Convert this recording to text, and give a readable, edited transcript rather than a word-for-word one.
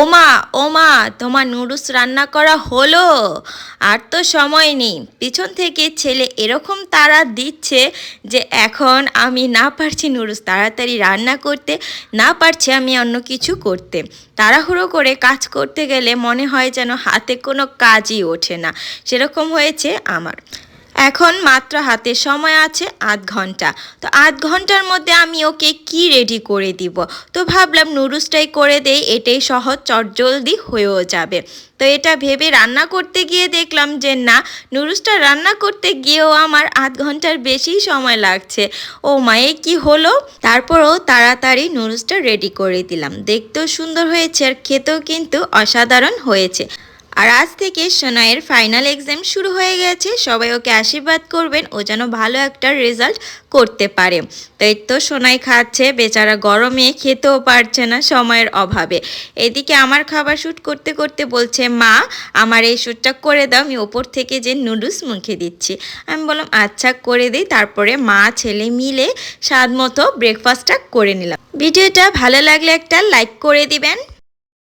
ওমা ওমা তোমার নুডলস রান্না করা হলো? আর তো সময় নেই। পিছন থেকে ছেলে এরকম তাড়া দিচ্ছে যে এখন আমি না পারছি নুডলস তাড়াতাড়ি রান্না করতে, না পারছি আমি অন্য কিছু করতে। তাড়াহুড়ো করে কাজ করতে গেলে মনে হয় যেন হাতে কোনো কাজই ওঠে না। সেরকম হয়েছে আমার। এখন মাত্র হাতে সময় আছে ৮ ঘন্টা। তো ৮ ঘন্টার মধ্যে আমি ওকে কি রেডি করে দিব? তো ভাবলাম নুডলসটাই করে দেই, এটাই সহজ চটজলদি হয়েও যাবে। তো এটা ভেবে রান্না করতে গিয়ে দেখলাম যে না, নুডলসটা রান্না করতে গিয়েও আমার ৮ ঘন্টার বেশি সময় লাগছে। ও মায়ে কি হলো? তারপরও তাড়াতাড়ি নুডলসটা রেডি করে দিলাম। দেখতেও সুন্দর হয়েছে আর খেতেও কিন্তু অসাধারণ হয়েছে। আর আজ থেকে সোনাইয়ের ফাইনাল এক্সাম শুরু হয়ে গেছে। সবাই ওকে আশীর্বাদ করবেন ও যেন ভালো একটা রেজাল্ট করতে পারে। তো এই তো সোনাই খাচ্ছে, বেচারা গরমে খেতেও পারছে না সময়ের অভাবে। এদিকে আমার খাবার শ্যুট করতে করতে বলছে, মা আমার এই শ্যুটটা করে দাও, আমি ওপর থেকে যে নুডলস মুখে দিচ্ছি। আমি বললাম আচ্ছা করে দিই। তারপরে মা ছেলে মিলে স্বাদ মতো ব্রেকফাস্টটা করে নিলাম। ভিডিওটা ভালো লাগলে একটা লাইক করে দিবেন।